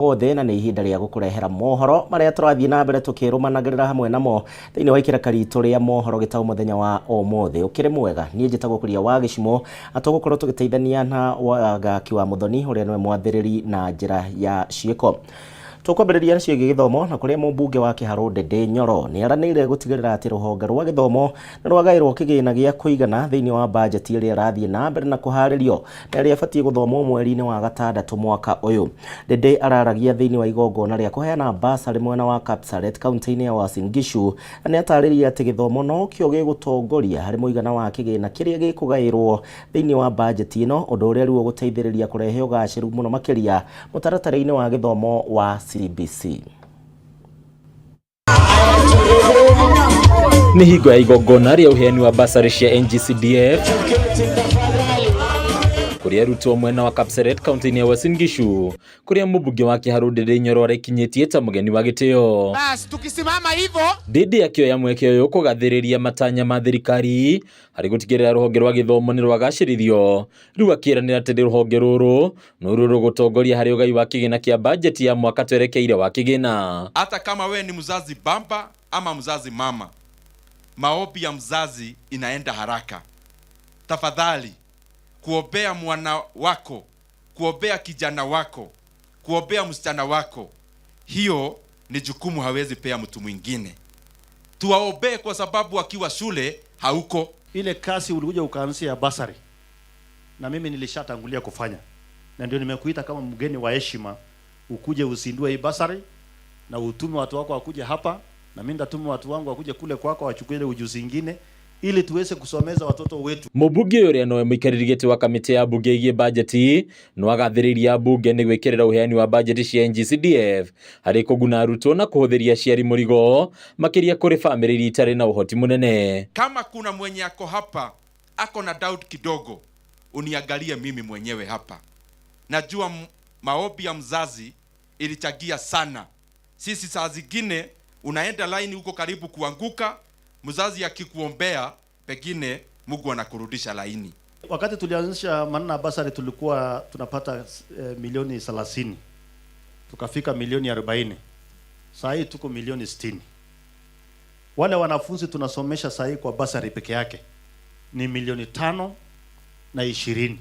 othe na nĩ ihinda rĩa gũkũrehera mohoro marĩa tũrathiĩ na mbere tũkĩrũmanagĩrĩra hamwe namo thĩinĩ wa ikereka ritũ rĩa mohoro gĩtaũ mũthenya wa ũmũthĩ. Ũkĩrĩ mwega, niĩ njĩtagwo Kũria wa Gĩcimo, atũgũkorwo tũgĩteithania na Wagaki wa Mũthoni ũrĩa nĩwe mwathĩrĩri na njĩra ya ciĩko. Tũkwambĩrĩria na ciĩgiĩ gĩthomo na kũrĩa mũmbunge wa Kĩharũ Ndĩndĩ Nyoro nĩ aranĩire gũtigĩrĩra atĩ rũhonge rwa gĩthomo nĩ rwagaĩrwo kĩgĩna gĩa kũigana thĩinĩ wa bajeti ĩrĩa ĩrathiĩ na mbere na kũharĩrio na ĩrĩa ĩbatiĩ gũthomwo mweri-inĩ wa gatandatũ mwaka ũyũ. Ndĩndĩ araragia thĩinĩ wa igongona rĩa kũheana basarĩ mwena wa Kapsaret kaunti-inĩ ya Uasin Gishu, na nĩ atarĩria atĩ gĩthomo no kĩo gĩgũtongoria harĩ mũigana wa kĩgĩna kĩrĩa gĩkũgaĩrwo thĩinĩ wa bajeti ĩno, ũndũ ũrĩa rĩu ũgũteithĩrĩria kũrehe ũgacĩru mũno makĩria mũtaratara-inĩ wa gĩthomo wa CBC. Nĩ hingo ya igongona rĩa ũheani wa basarĩ cia NGCDF kũrĩa arutwo mwena wa Kapsaret kaunti-inĩ ya Uasin Gishu, kũrĩa mũmbunge wa Kĩharũ Ndĩndĩ Nyoro arekinyĩtie ta mũgeni wa gĩtĩo. Tukisimama hivyo Ndĩndĩ akĩoya mweke ũyũ kũgathĩrĩria matanya ma thirikari harĩ gũtigĩrĩra rũhonge rwa gĩthomo nĩ rwagacĩrithio. Rĩu akĩranĩra atĩ rũhonge rũrũ nũrũ rũgũtongoria harĩ ũgai wa kĩgĩna kĩa bajeti ya mwaka twerekeire wa kĩgĩna. Hata kama we ni mzazi baba ama mzazi mama, maombi ya mzazi inaenda haraka. Tafadhali kuombea mwana wako, kuombea kijana wako, kuombea msichana wako, hiyo ni jukumu hawezi pea mtu mwingine. Tuwaombee kwa sababu akiwa shule hauko. Ile kasi ulikuja ukaanzia basari na mimi nilishatangulia kufanya, na ndio nimekuita kama mgeni wa heshima ukuje usindue hii basari na utume watu wako wakuje hapa, na mimi ndatuma watu wangu wakuje kule kwako wachukue ile ujuzi ingine ili tuweze kusomeza watoto wetu. Mũmbunge ũrĩa nowe mũikarĩri gĩtĩ wa kamĩtĩ ya mbunge ĩgiĩ bajeti no agathĩrĩria mbunge nĩ gwĩkĩrĩra ũheani wa bajeti cia NGCDF harĩ kũguna arutwo na kũhũthĩria aciari mũrigo makĩria kũrĩ famĩlĩ iria itarĩ na ũhoti mũnene. Kama kuna mwenye ako hapa ako na doubt kidogo, uniangalie mimi mwenyewe hapa. Najua maombi ya mzazi ilichangia sana. Sisi saa zingine unaenda line huko karibu kuanguka, mzazi akikuombea pengine Mungu anakurudisha laini. Wakati tulianzisha manana basari tulikuwa tunapata milioni 30. Tukafika milioni 40. Sasa hii tuko milioni 60. Wale wanafunzi tunasomesha sasa hii kwa basari peke yake ni milioni 5 na 20.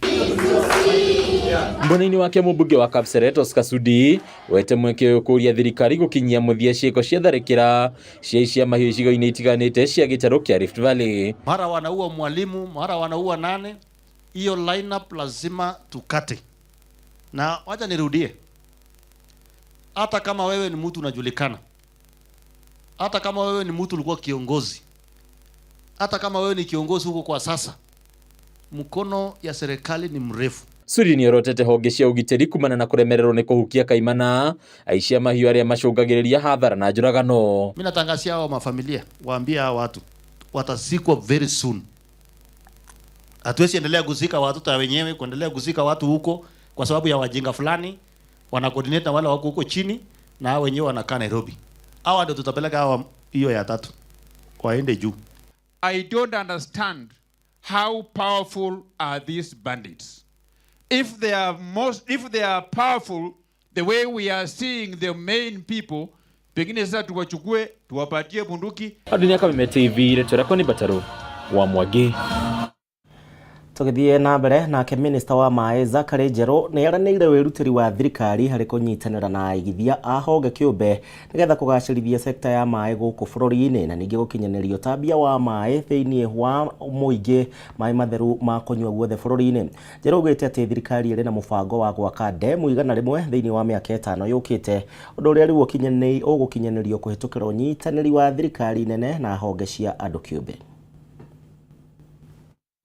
Mbona-inĩ wake mũmbunge wa Kapsaret Oscar Sudi wete mweke ũyũ kũria thirikari gũkinyia mũthia ciĩko cia tharĩkĩra cia mahiũ icigo-inĩ itiganĩte cia gĩtarũ kĩa Rift Valley. Mara wanaua mwalimu, mara wanaua nane. Hiyo lineup lazima tukate. Na wacha nirudie, hata kama wewe ni mtu unajulikana, hata kama wewe ni mtu ulikuwa kiongozi, hata kama wewe ni kiongozi huko kwa sasa, mkono ya serikali ni mrefu. Sudi nĩ orotete honge cia ũgitĩri kumana na kũremererwo nĩ kũhukia kaimana aici a mahiũ arĩa macũngagĩrĩria hathara na njũragano. Mimi natangazia hao mafamilia, waambie hao watu watazikwa very soon. Hatuwezi endelea kuzika watoto wenyewe, kuendelea kuzika watu huko kwa sababu ya wajinga fulani wana coordinate na wale wako huko chini na hao wenyewe wanakaa Nairobi. Hao ndio tutapeleka hao hiyo ya tatu waende juu. I don't understand how powerful are these bandits. If they are powerful the way we are seeing the main people, pengine sasa tuwachukue tuwapatie bunduki. Adini ya Kameme TV letora ni Bataro wa Mwagi. Tũgĩthiĩ na mbere nake minista wa maĩ Zakari Njerũ nĩ aranĩire wĩrutĩri wa thirikari harĩ kũnyitanĩra na aigithia a honge kĩũmbe nĩgetha kũgacĩrithia sekta ya maĩ gũkũ bũrũri-inĩ na ningĩ gũkinyanĩria ũtambia wa maĩ thĩinĩ wa mũingĩ, maĩ matheru ma kũnyua guothe bũrũri-inĩ. Njerũ augĩte atĩ thirikari ĩrĩ na mũbango wa gwaka ndemu 100 thĩinĩ wa mĩaka 5 yũkĩte, ũndũ ũrĩa rĩu ũgũkinyanĩrio kũhĩtũkĩra ũnyitanĩri wa thirikari nene na honge cia andũ kĩũmbe.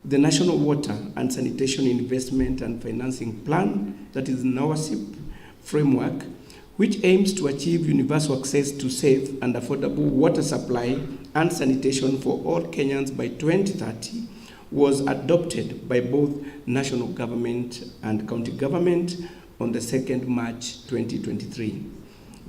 The National Water and Sanitation Investment and Financing Plan, that is NAWASIP framework, which aims to achieve universal access to safe and affordable water supply and sanitation for all Kenyans by 2030, was adopted by both national government and county government on the 2nd March 2023.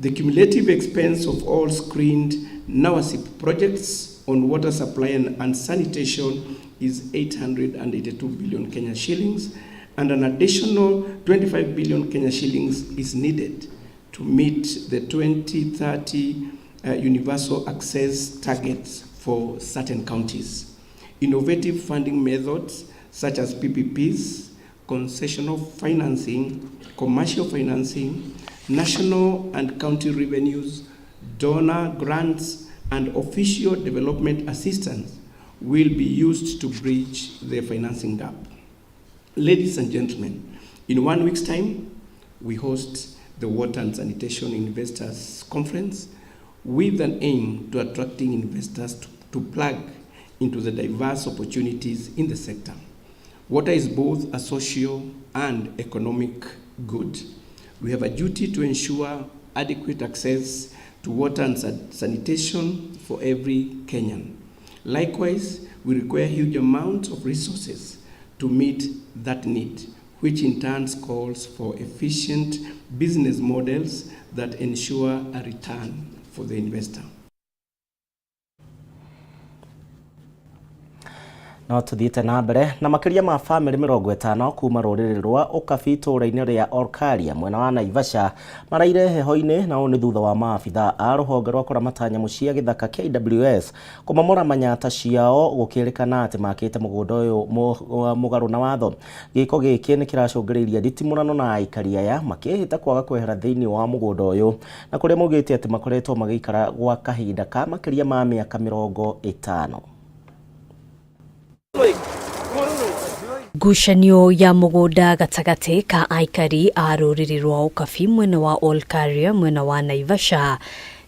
The cumulative expense of all screened NAWASIP projects on water supply and sanitation is 882 billion Kenya shillings, and an additional 25 billion Kenya shillings is needed to meet the 2030 universal access targets for certain counties. Innovative funding methods such as PPPs, concessional financing, commercial financing, national and county revenues, donor grants, and official development assistance will be used to bridge the financing gap. Ladies and gentlemen, in 1 week's time, we host the Water and Sanitation Investors Conference with an aim to attracting investors to plug into the diverse opportunities in the sector. Water is both a social and economic good. We have a duty to ensure adequate access to water and sanitation for every Kenyan. Likewise, we require huge amounts of resources to meet that need, which in turn calls for efficient business models that ensure a return for the investor. No tuthiite na mbere na makiria ma family 50 kuma ruriri rwa Ukabi itũra-inĩ ria Olkaria mwena wa Naivasha maraire heho-inĩ na ũũ nĩ thutha wa maabitha a rũhonge rwa kũramata nyamũ cia gĩthaka KWS kũmamũra manyata ciao gũkĩrĩkana atĩ makĩte mũgũnda ũyũ mũgarũ na watho. Gĩko gĩkĩ nĩ kĩracũngĩrĩirie nditimũrano na aikari aya makĩhĩta kwaga kwehera thĩinĩ wa mũgũnda ũyũ na kũrĩa maugĩte atĩ makoretwo magĩikara gwa kahinda ka makĩria ma mĩaka 50. Ngucanio ya mũgũnda gatagati ka aikari a rũrĩrĩ rwa Ukabi mwena wa Olkaria mwena wa Naivasha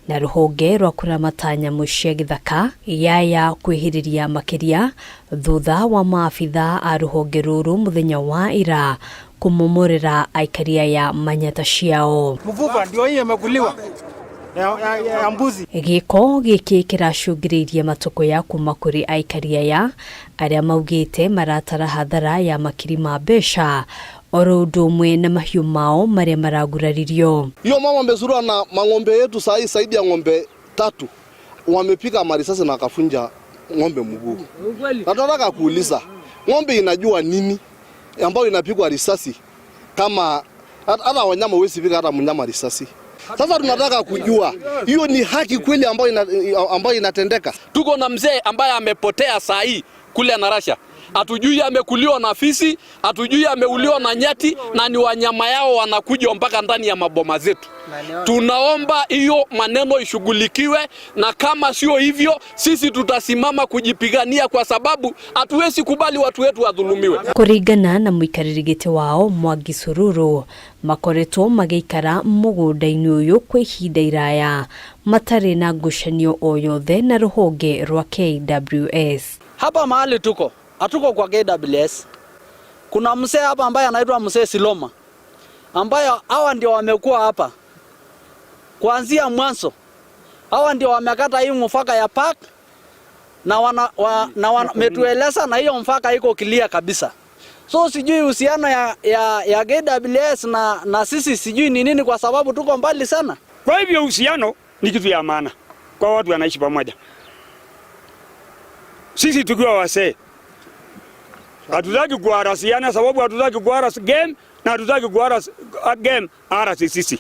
na rũhonge rwa kũramata nyamũ cia gĩthaka yaya kwĩhĩrĩria makĩria thutha wa maabitha a rũhonge rũrũ mũthenya wa ira kũmomorera aikari aya manyata ciao. Mvuva ndio hii imekuliwa ya mbuzi. Gĩko gĩkĩ kĩracũngĩrĩirie matũkũ ya kuma kũrĩ aikari aya arĩa maugĩte maratara hathara ya makiri ma mbeca oro ũndũ ũmwe na mahiũ mao marĩa maraguraririo. Hiyo mama amezurua na mang'ombe yetu saa hii zaidi ya ng'ombe 3 wamepiga marisasi na akafunja ng'ombe mguu. Nataka kuuliza ng'ombe inajua nini ambayo inapigwa risasi kama hata wanyama wezi piga hata mnyama risasi? Sasa tunataka kujua hiyo ni haki kweli ambayo inatendeka. Tuko na mzee ambaye amepotea saa hii kule Narasha. Hatujui amekuliwa na fisi, hatujui ameuliwa na nyati na ni wanyama yao wanakuja mpaka ndani ya maboma zetu. Tunaomba hiyo maneno ishughulikiwe na kama sio hivyo sisi tutasimama kujipigania kwa sababu hatuwezi kubali watu wetu wadhulumiwe. Kũringana na mũikarĩri wao Mwangi Sururu makoretwo magĩikara mũgũnda-inĩ ũyũ kwa ihinda iraya matarĩ na ngucanio o yothe na rũhonge rwa KWS. Hapa mahali hatuko kwa KWS. Kuna mzee hapa ambaye anaitwa mzee Siloma ambaye hawa ndio wamekuwa hapa kuanzia mwanzo. Hawa ndio wamekata hii mfaka ya park na wametueleza na hiyo mfaka iko clear kabisa. So sijui uhusiano ya KWS na sisi sijui ni nini kwa sababu tuko mbali sana. Kwa hivyo uhusiano ni kitu ya maana kwa watu wanaishi pamoja. Sisi tukiwa wasee hatutaki kuharasiana sababu hatutaki kuharasi game na hatutaki kuharasi game harasi sisi.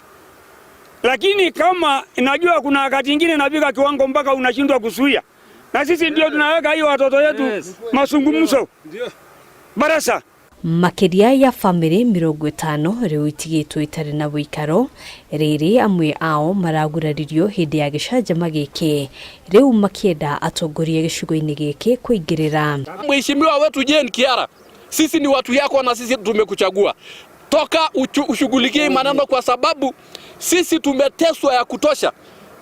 Lakini kama inajua kuna wakati mwingine inafika kiwango mpaka unashindwa kuzuia. Na sisi ndio tunaweka hiyo watoto yetu mazungumzo. Barasa Makiria ya family 50 riu itigitwo itarĩ na wĩikaro rĩrĩ amwe ao maraguraririo hĩndĩ ya gĩcanjama gĩkĩ riu makienda atongoria gĩcigo-inĩ gĩkĩ kũingĩrĩra. Mheshimiwa wetu Jane Kiara, sisi ni watu yako na sisi tumekuchagua. Toka ushughulikie maneno kwa sababu sisi tumeteswa ya kutosha.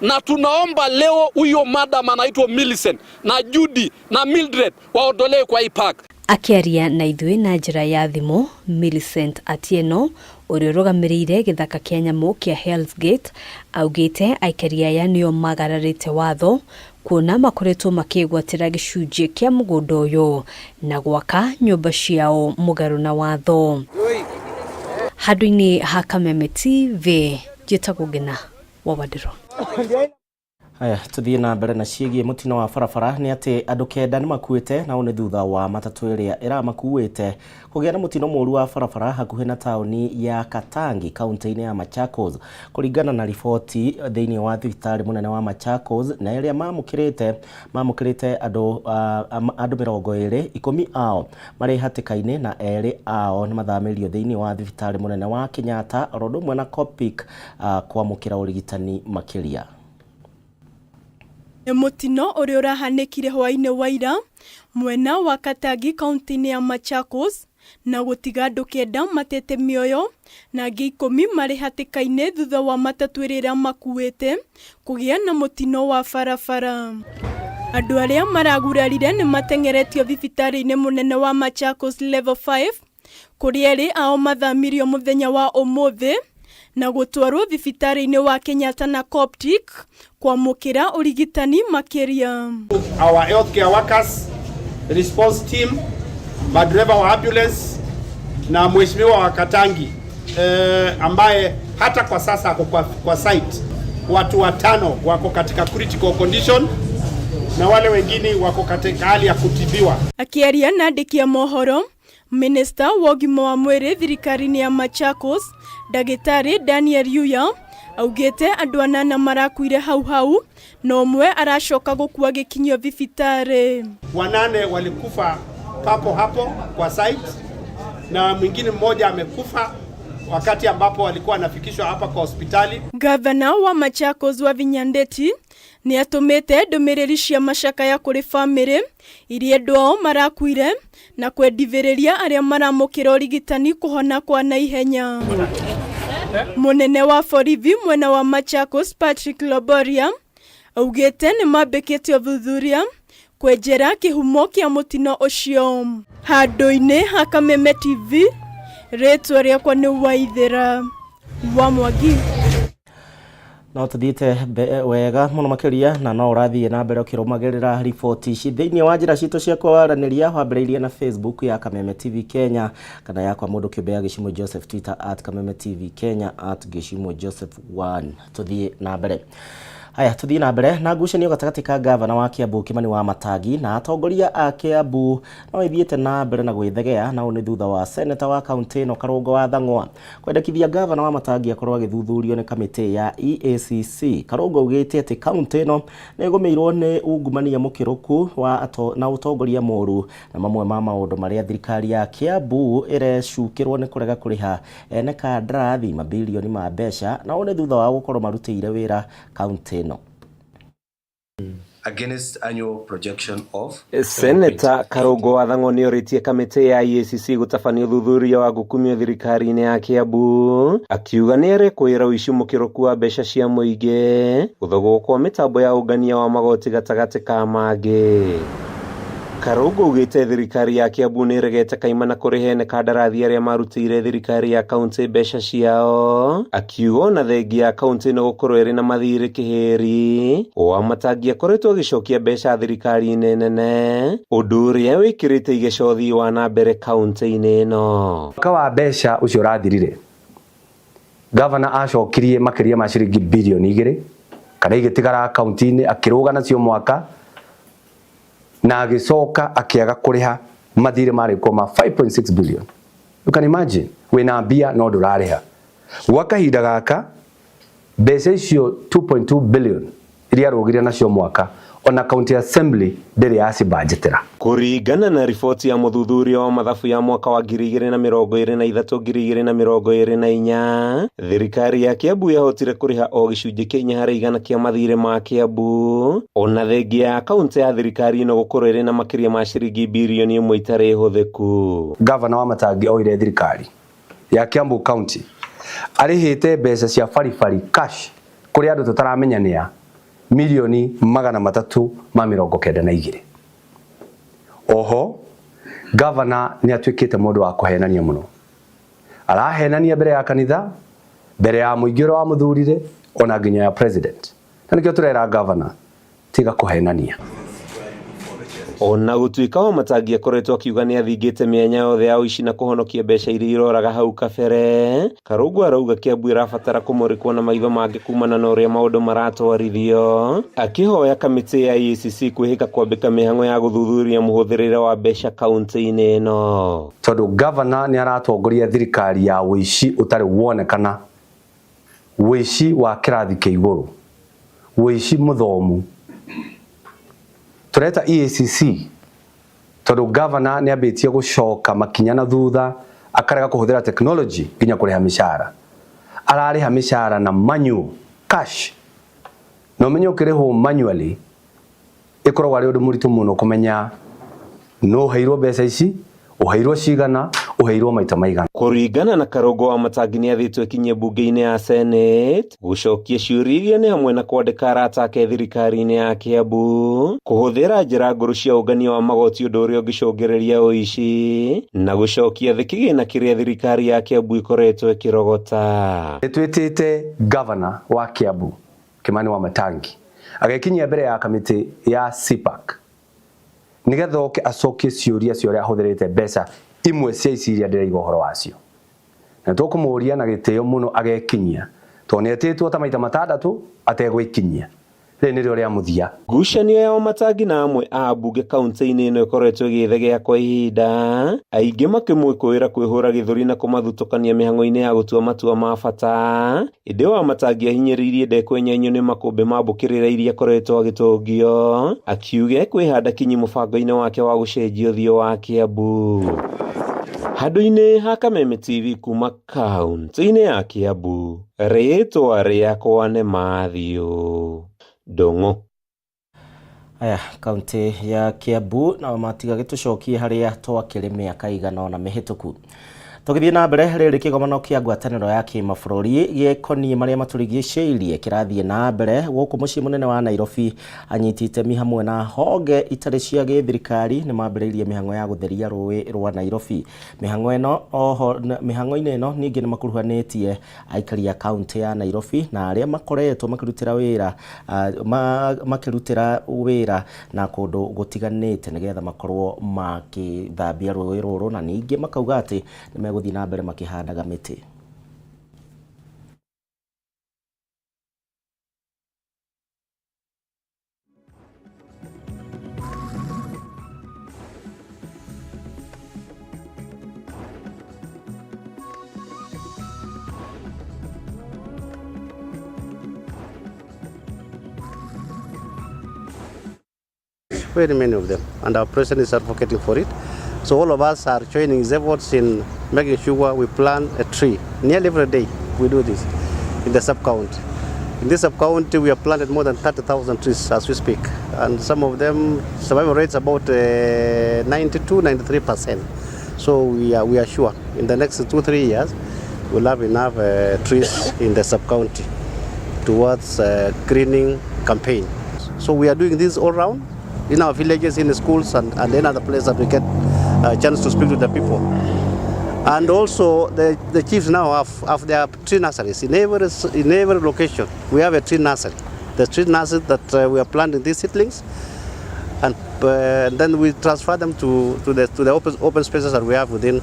Na tunaomba leo huyo madam anaitwa Millicent na Judy na Mildred waondolewe kwa hii park. Akiaria na ithuĩ na njĩra ya thimũ, Millicent Atieno ũrĩa ũrũgamĩrĩire gĩthaka kĩa nyamũ kĩa Hell's Gate augĩte aikari aya nĩo magararĩte watho kuona makoretwo makĩgwatĩra gĩcunjĩ kĩa mũgũnda ũyũ na gwaka nyũmba ciao mũgarũ na watho. Handũ-inĩ ha Kameme TV, njĩtagwo Ngina wa Wadĩro. Haya, tuthie na mbere na ciĩgiĩ mutino wa barabara nĩ atĩ andũ kenda nĩ makuĩte na nĩ thutha wa matatũ ĩrĩa ĩramakuĩte kũgĩa na mutino mũru wa barabara hakuhĩ na taũni ya Katangi kaunti-inĩ ya Machakos. Kũringana na riboti thĩinĩ wa thibitarĩ mũnene wa Machakos, na ĩrĩa mamũkĩrĩte andũ 20, 10 ao marĩ hatĩka-inĩ na 2 ao nĩ mathamĩrio thĩinĩ wa thibitarĩ mũnene wa Kenyatta oro ũndũ ũmwe na Kopik kwamũkĩra ũrigitani makĩria. Mutino ũrĩa ũrahanĩkire hwaĩ-inĩ wa ira mwena wa Katangi kaunti-inĩ ya Machakos na gũtiga andũ 9 matete mĩoyo na angĩ 10 marĩ hatĩka-inĩ thutha wa matatũ ĩrĩa makuĩte kũgĩa na mutino wa barabara. Andũ arĩa maragurarire nĩ mateng'eretio thibitarĩ-inĩ mũnene wa Machakos level 5 kũrĩa erĩ ao mathamirio mũthenya wa ũmũthĩ na gũtwarwo thibitarĩ-inĩ wa Kenyatta na Koptik kwamũkĩra ũrigitani makĩria. Our healthcare workers, response team, madereva wa ambulance na mheshimiwa wa Katangi ambaye hata kwa sasa ako kwa site. Watu 5 wako katika critical condition na wale wengine wako katika hali ya kutibiwa. Akiaria na andĩki a mohoro, Minister wa ũgima wa mwĩrĩ thirikari-inĩ ya Machakos, Ndagĩtarĩ Daniel Yuya, augĩte andũ 8 marakuire hau na ũmwe aracoka gũkua gĩkinyio thibitarĩ. 8 walikufa papo hapo kwa site na mwingine mmoja amekufa wakati ambapo walikuwa anafikishwa hapa kwa hospitali. Gavana wa Machakos wa Vinyandeti nĩ atũmĩte ndũmĩrĩri cia macakaya kũrĩ bamĩrĩ iria andũ ao marakuire na kwendithĩrĩria arĩa maramũkĩra ũrigitani kũhona kwa naihenya. Mũnene wa borithi mwena wa Machakos Patrick Loboria augĩte nĩ mambĩkĩte ũthuthuria kwenjera kĩhumo kĩa mũtino ũcio. Handũ-inĩ ha Kameme TV, rĩtwa rĩakwa nĩ Waithĩra wa Mwangi. No tuthiĩte wega mũno makĩria na no ũrathiĩ na mbere ũkĩrũmagĩrĩra riboti ici thĩinĩ wa njĩra citũ cia kwaranĩria wambĩrĩirie na Facebook ya Kameme TV Kenya kana yakwa mũndũ kĩũmbe ya Gĩcimo Joseph, Twitter @Kameme TV Kenya @Gĩcimo Joseph 1. Tuthiĩ na mbere. Haya, tuthiĩ na mbere na ngucanio gatagatĩ ka gavana wa Kiambu Kimani wa Matangi na atongoria a Kiambu no ithiĩte na mbere na gwĩthegea na nĩ thutha wa seneta wa kaunti ĩno Karũngo wa Thang'wa kwendekithia gavana wa Matangi akorwo agĩthuthurio nĩ kamĩtĩ ya EACC. Karũngo augĩte atĩ kaunti ĩno nĩ ĩgũmĩirwo nĩ ungumania mũkĩrũku na ũtongoria mũru na mamwe ma maũndũ marĩa thirikari ya Kiambu ĩrecukĩrwo nĩ kũrega kũrĩha ene kandarathi mabilioni ma mbeca na nĩ thutha wa gũkorwo marutĩire wĩra kaunti against annual projection of Senator Karũngo wa Thang'wa nĩ orĩtie kamĩtĩ ya EACC gũtabania ũthuthuria wa ngukumio thirikari-inĩ ya Kiambu akiuga nĩ arekwĩra ũici mũkĩrũku wa mbeca cia mũingĩ gũthogwo kwa mĩtambo ya ũngania wa magoti gatagatĩ ka mangĩ. Karũngo augĩte thirikari ya Kiambu nĩ ĩregete kaimana kũrĩha ene kandarathi arĩa marutĩire thirikari ya kaunti mbeca ciao, akiuga na thengia ya kaunti ĩno gũkorwo ĩrĩ na mathirĩ kĩhĩri wa Matangi akoretwo agĩcokia mbeca thirikari-inĩ nene ũndũ ũrĩa wĩkĩrĩte igeco ũthii wa na mbere kaunti-inĩ ĩno. Mwaka wa mbeca ũcio ũrathirire, gavana acokirie makĩria ma ciringi bilioni 2 kana igĩtigara kaunti-inĩ akĩrũga nacio mwaka na agicoka akiaga kuriha mathire mari kwa 5.6 billion. You can imagine wena mbia no ndurariha gwa kahinda gaka mbeca icio 2.2 billion iria rugire nacio mwaka ona county assembly ndĩrĩ yacibudgetera. Kũringana na riboti ya mũthuthuria wa mathabu ya mwaka wa 2023-2024, thirikari ya Kiambu yahotire kũrĩha o gĩcunjĩ kĩa 4% kĩa mathirĩ ma Kiambu, ona thengia ya kaunti ya thirikari ĩno gũkorwo ĩrĩ na makĩria ma ciringi bilioni 1 itarĩ hũthĩku. Gavana wa Matangi oire thirikari ya Kiambu county arĩhĩte mbeca cia baribari cash kũrĩ andũ tũtaramenya nĩa milioni 392. Oho gavana ni atuĩkĩte mũndũ wa kũhenania mũno, arahenania mbere ya kanitha, mbere ya mũingĩ wa mũthurire, ona nginya ya president. Na nĩkĩo tũrera gavana tiga kũhenania. Ona gutuika Wamatangi akoretwo akiuga ni athingite mianya yothe ya uici na kuhonokia mbeca iria iroraga hau kabere, Karungu arauga Kiambu irabatara kumurikwo na maitho mangi kumana na uria maundu maratwarithio, akihoya kamiti ya IECC kwihika kwambika mihango ya guthuthuria muhuthirire wa mbeca kaunti-ini ino. Tondu governor ni aratongoria thirikari ya uici utari wonekana, uici wa kirathi kia iguru, uici muthomu. Tureta EACC tondu governor ni ambitie gucoka makinya na thutha, akarega kuhuthira technology nginya kuriha mishara. Arariha mishara na manual cash. No menyo kirihwo manually ikoragwo ari undu muritu muno kumenya no hairwo mbeca ici, uhairwo cigana, uhairwo maita maigana. Kuringana na Karungu, Wamatangi ni athitwo ikinye bunge-ini ya Senate gucokia ciuria iria ni hamwe na kwandika arata ake thirikari-ini ya Kiambu kuhuthira njira nguru cia ungania wa magoti undu uria ungicungireria uici na gucokia thi kigina kiria thirikari ya Kiambu ikoretwo ikirogota. Nitwitite governor wa Kiambu Kimani Wamatangi agekinyia mbere ya kamiti ya CPAC nigetha oke acokie ciuria cia uria ahuthirite mbeca imwe cia ici iria ndiraiga uhoro wacio, na tukumuria na gitio muno agekinyia tondu nietitwo ta maita matandatu ategwikinyia. Ri ni rio ria muthia. Ngucanio ya Wamatangi na amwe a ambunge kaunti-ini ino ikoretwo igithegea kwa ihinda, aingi makimwikuira kwihura githuri na kumathutukania mihango-ini ya gutua matua ma bata. Indi Wamatangi ahinyiriirie ndekwenyenyo ni makumbi mambukirira iria akoretwo agitungio, akiuga kwihanda kinyi mubango-ini wake wa gucenjia uthio wa Kiambu. Handu-ini ha Kameme TV kuma kaunti-ini ya Kiambu, ritwa riakwa ni Mathew Ndongo. Aya, kaunti ya Kiambu na matiga gitucokie haria twakire miaka igana ona mihituku. Tugithie na mbere riri kigomano kia ngwataniro ya kimabũrũri giekonie maria maturigicĩirie kirathie na mbere guku mucii munene wa Nairobi, anyitite mi hamwe na honge itari cia githirikari ni mambĩrĩirie mihango ya gutheria rũĩ rwa Nairobi. Mihango ino mihango-ini ino ningi ni makuruhanĩtie aikari a kaunti ya Nairobi na aria makoretwo makirutira wĩra na kundu gutiganĩte nigetha makorwo makithambia rũĩ rũrũ, na ningi makauga ati guthii na mbere makihandaga miti. Very many of them, and our president is advocating for it. So all of us are joining his efforts in making sure we plant a tree. Nearly every day we do this in the sub-county. In this sub-county we have planted more than 30,000 trees as we speak. And some of them survival rates about 92-93%. So we are sure in the next 2-3 years we'll have enough trees in the sub-county towards greening campaign. So we are doing this all around in our villages, in the schools, and in other places that we get a chance to speak to the people. And also the chiefs now have their tree nurseries. In every location we have a tree nursery. The tree nursery that we are planting these seedlings, and then we transfer them to the open spaces that we have within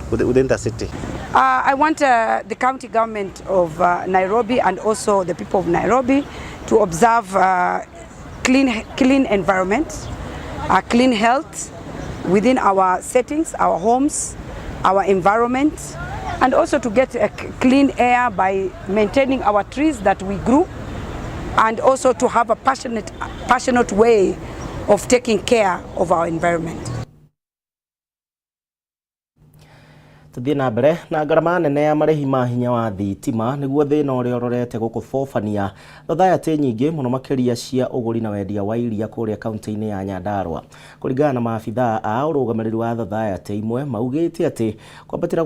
the city. I want the county government of Nairobi and also the people of Nairobi to observe clean environment, clean health within our settings, our homes, our environment, and also to get a clean air by maintaining our trees that we grew, and also to have a passionate way of taking care of our environment. Tuthie na mbere na ngarama nene ya marihi ma hinya wa thitima niguo thina uria urorete guku bobania thayati nyingi muno makiria cia uguri na wendia wa iria kuria kaunti-ini ya Nyandarua. Kuringana na maabithaa a urugamiriri wa thayati imwe maugite ati kwambatira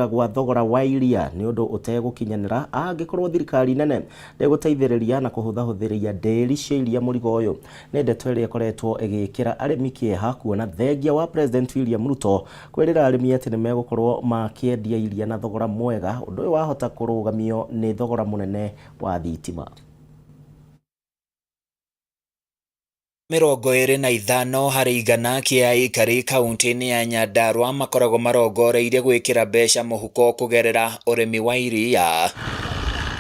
gwa thogora wa iria ni undu utegukinyanira angikorwo thirikari nene ndeguteithiriria na kuhuthahuthiria nderi cia iria murigo uyu. Ni ndeto iria ikoretwo igikira arimi kieha kuona thengia wa President William Ruto kwirira arimi ati ni megukorwo makiendia iria na thogora mwega, undu uyu wahota kurugamio ni thogora munene wa thitima. 25 harĩ igana kĩa aikari kaunti-inĩ ya Nyandarua makoragwo marongoreirie gwĩkĩra mbeca mũhuko kũgerera ũrĩmi wa iria.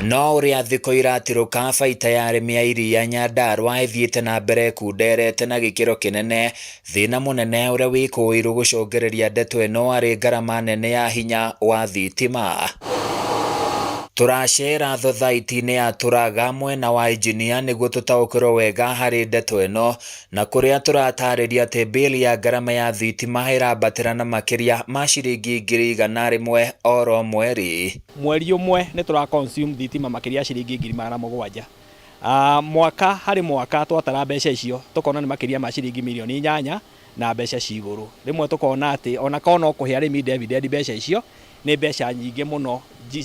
No ũrĩa thikũ iratirũka baita ya arĩmi a iria Nyandarua ĩthiĩte na mbere kunderete na gĩkĩro kĩnene. Thĩna mũnene ũrĩa wĩkũĩrwo gũcũngĩrĩria ndeto ĩno arĩ ngarama nene ya hinya wa thitima. Turacera thothaiti-inĩ ya Turaga mwena wa engineer nĩguo tũtaũkĩrwo wega harĩ ndeto ĩno, na kũrĩa tũratarĩria atĩ bili ya ngarama ya thitima ĩrambatĩra na makĩria ma ciringi 100 oro mweri. Mweri ũmwe nĩ tũra consume thitima makĩria ya ciringi 700,000. Mwaka harĩ mwaka twatara mbeca icio tũkona nĩ makĩria ma ciringi milioni 8 na mbeca cigũrũ. Rĩmwe tũkona atĩ ona kana kũhe arĩmi dividend mbeca icio nĩ mbeca nyingĩ mũno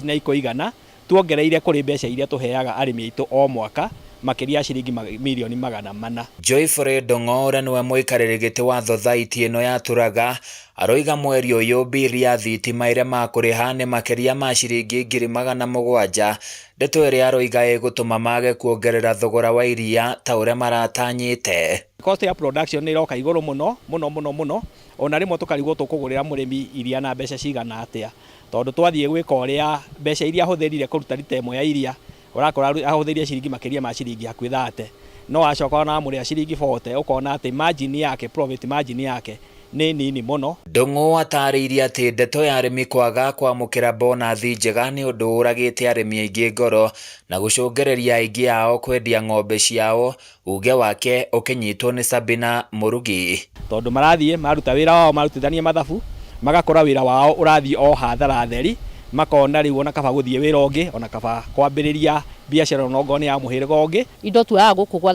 na ikoigana tuongereire kũrĩ mbeca iria tũheaga arĩmi aitũ o mwaka makĩria ya ciringi milioni 400. Joyfrey Ndong'o ũrĩa nĩwe mũikarĩri gĩtĩ wa thothaiti ĩno ya Turaga aroiga mweri ũyũ bili ya thitima ĩrĩa makũrĩha nĩ makĩria ma ciringi 700,000. Ndeto ĩrĩa aroiga ĩgũtũma mage kuongerera thogora wa iria ta ũrĩa maratanyĩte. Cost ya production nĩ iroka igũrũ mũno ona rĩmwe tũkarigwo tũkũgũrĩra mũrĩmi iria na mbeca cigana atĩa, tondũ twathiĩ gwĩka ũrĩa mbeca iria ahũthĩrire kũruta lita ĩmwe ya iria ũrakora ahũthĩrie ciringi makĩria ma ciringi hakuhĩ 30, no acoka na mũrĩa ciringi 40 ũkona atĩ margin yake, profit margin yake nĩ nini mũno. Ndong'o atarĩirie atĩ ndeto ya arĩmi kwaga kwamũkĩra bonathi njega nĩ ũndũ ũragĩte arĩmi aingĩ ngoro na gũcũngĩrĩria aingĩ ao kwendia ng'ombe ciao, uge wake ũkĩnyitwo nĩ Sabina Mũrugi. Tondũ marathiĩ maruta wĩra wao marutithanie mathabu magakora wĩra wao ũrathiĩ o hathara theri, makona rĩu ona kaba gũthiĩ wĩra ũngĩ ona kaba kwambĩrĩria biacara onongoni ya mũhĩrĩga ũngĩ. Indo tuoyaga gũkũ gwa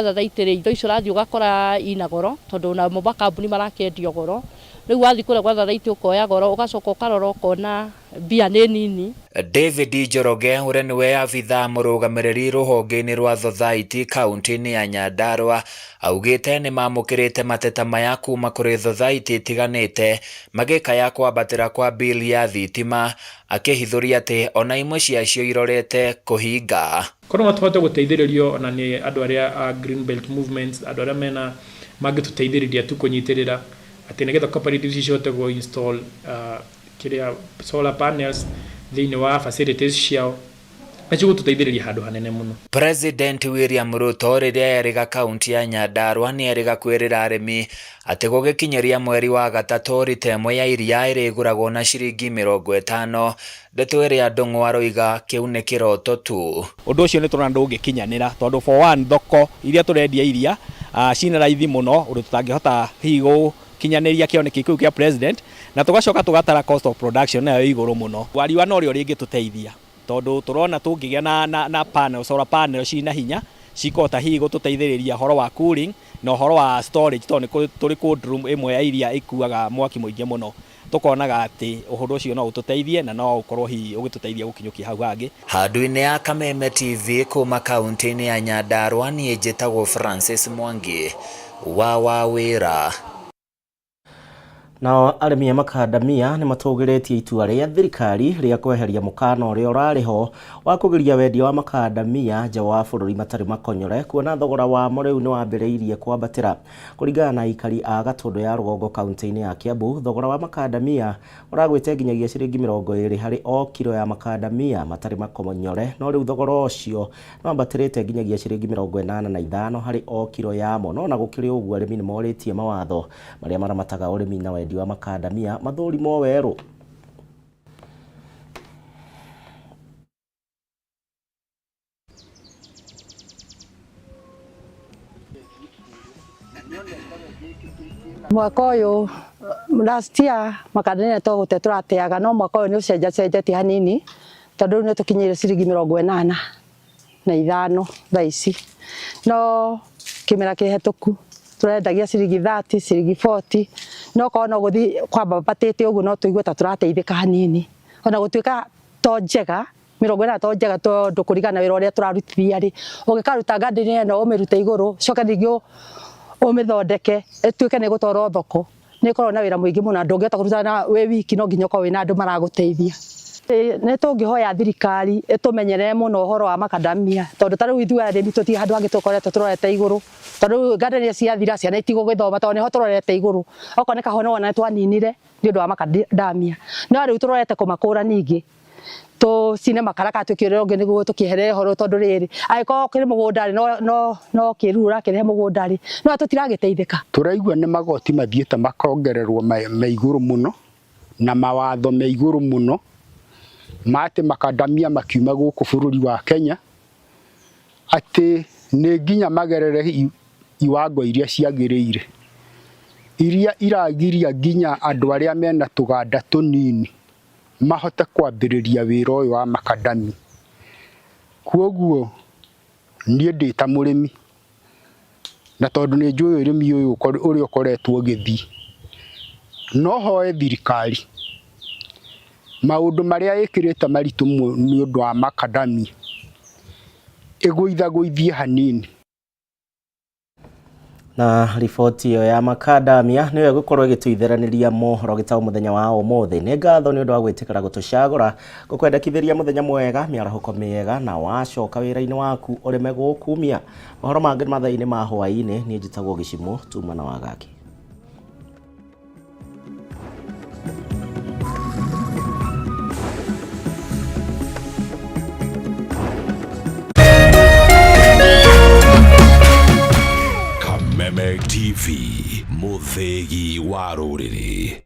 thathaiti rĩ, indo icio ũrathiĩ ũgakora ina goro tondũ na makambuni marakĩendio goro. Rĩu wathiĩ kũrĩa gwa thathaiti ũkoya goro ũgacoka ũkarora ũkona mbia nĩ nini. David Njoroge ũrĩa nĩwe abithaa mũrũgamĩrĩri rũhonge-inĩ rwa thothaiti kaunti-inĩ ya Nyandarua augĩte nĩ mamũkĩrĩte mateta maya kuma kũrĩ thothaiti itiganĩte magĩkaya kwambatĩra kwa bili ya thitima, akĩhithũria atĩ ona imwe ciacio irorete kũhinga. Korwo tũhote gũteithĩrĩrio na nĩ andũ arĩa Green Belt Movements, andũ arĩa mena mangĩtũteithĩrĩria tu kũnyitĩrĩra atĩ nĩgetha cooperatives cihote go install solar panels thĩinĩ wa facilities ciao acio gũtũteithĩrĩria handũ hanene mũno. President William Ruto rĩrĩa erĩga kaunti ya Nyandarua nĩ erĩga kwĩrĩra arĩmi atĩ gũgĩkinyĩria mweri wa gatatũ rita ĩmwe ya iria ĩrĩgũragwo na ciringi 50. Ndeto ĩrĩa Ndong'o aroiga kĩu nĩ kĩroto tu. Ũndũ ũcio nĩ tũrona ndũngĩkinyanĩra tondũ for one thoko iria tũrendia iria cina raithi mũno ũndũ tũtangĩhota hihi gũkinyanĩria kĩoneki kĩu kĩa president, na tũgacoka tũgatara cost of production nayo igũrũ mũno. Wariwa no rĩo rĩngĩtũteithia tondũ tũrona tũngĩgĩa na panel, solar panel cina hinya cikota hihi gũtũteithĩrĩria horo wa cooling na horo wa storage tondũ tũrĩ cold room ĩmwe ya iria ĩkuaga mwaki mũingĩ mũno. Tũkonaga atĩ ũhũthũ ũcio no ũtũteithie na no ũkorwo hihi ũgĩtũteithia gũkinyũkia hau hangĩ. Handũ-inĩ ya Kameme TV kuma kaunti-inĩ ya Nyandarua niĩ njĩtagwo Francis Mwangi wa wĩra. Nao arĩmi a makandamia nĩ matũgĩrĩtie itua rĩa thirikari rĩa kweheria mũkana ũrĩa ũrarĩ ho wa kũgiria wendia wa makandamia nja wa bũrũri matarĩ makonyore, kuona thogora wamo rĩu nĩ wambĩrĩirie kwambatĩra. Kũringana na aikari a Gatũndũ ya rũgongo kaunti-inĩ ya Kiambu, thogora wa makandamia ũragwĩte nginyagia ciringi 20 harĩ o kilo ya makandamia matarĩ makonyore, no rĩu thogora ũcio no wambatĩrĩte nginyagia ciringi 85 harĩ o kilo yamo. No na gũkĩrĩ ũguo arĩmi nĩ morĩtie mawatho marĩa maramataga ũrĩmi na wendia wa makandamia mathũrimwo werũ. Mwaka ũyũ last year makandamia tũgũte tũrateaga, no mwaka ũyũ nĩ ũcenjetie hanini tondũ nĩ tũkinyĩire ciringi 85 thaa ici, no kĩmera kĩhetũku tũrendagia ciringi 30, ciringi 40, no kono gũthi kwambatĩte ũguo no tũigue ta tũrateithĩka hanini, ona gũtuĩka to njega 80 to njega tondũ kũringana wĩra ũrĩa tũrarutithia rĩ, ũngĩkaruta ngandini ĩno ũmĩrute igũrũ coke ningĩ ũmĩthondeke ĩtuĩke nĩ gũtwarwo thoko, nĩ ĩkorwo na wĩra mũingĩ mũno, ndũngĩhota kũruta na wĩ wiki, no nginya ũkorwo wĩna andũ maragũteithia. nä tå ngä hoya thirikari ä tå menyerere må no å horo wa makadamia tondå tarä u ithuä arä tå ti handå hangä tå korete tå rorete igå rå tondå ngandaria ciathira ciana itigå gä thoma tondå nä ho tå rorete igå rå okorwo nä kahone wona twaninire nä å ndå wa makadamia no rä u tå rorete kå makå ra ningä tå cine makara ka twä kä re å ngä nä guo tå kä here horo tondå rä rä agä korwo kä rä må gå ndarä no kä ruru rakä rehe må gå ndarä no tå tiragä teithä tå raigua nä magoti mathiä te makongererwo me igå rå må no na mawatho me igå rå må no mate makadamia makiuma gũkũ bũrũri wa Kenya atĩ nĩ nginya magerere iwango iria ciagĩrĩire iria iragiria nginya andũ arĩa mena tũganda tũnini mahote kwambĩrĩria wĩra ũyũ wa makadamia. Kwoguo niĩ ndĩ ta mũrĩmi na tondũ nĩ njũĩ ũrĩmi ũyũ ũrĩa ũkoretwo ũgĩthiĩ no hoe thirikari maundu maria ikirite maritu ni undu wa makadamia igũithagũithie hanini. Na riboti iyo ya makadamia niyo gukorwo igituitheraniria mohoro gitaũ muthenya wa ũmũthĩ. Nĩ ngatho nĩ ũndũ wa gwĩtĩkĩra gũtũcagũra gũkwendekithĩria muthenya mwega mĩarahũko mĩega na wacoka wĩra-inĩ waku ũrĩme gũkumia. Mohoro mangĩ mathaa-inĩ ma hwaĩ-inĩ niĩ njĩtagwo Gĩcimũ tuma na wagaki. Kameme TV, muthegi wa rũrĩrĩ.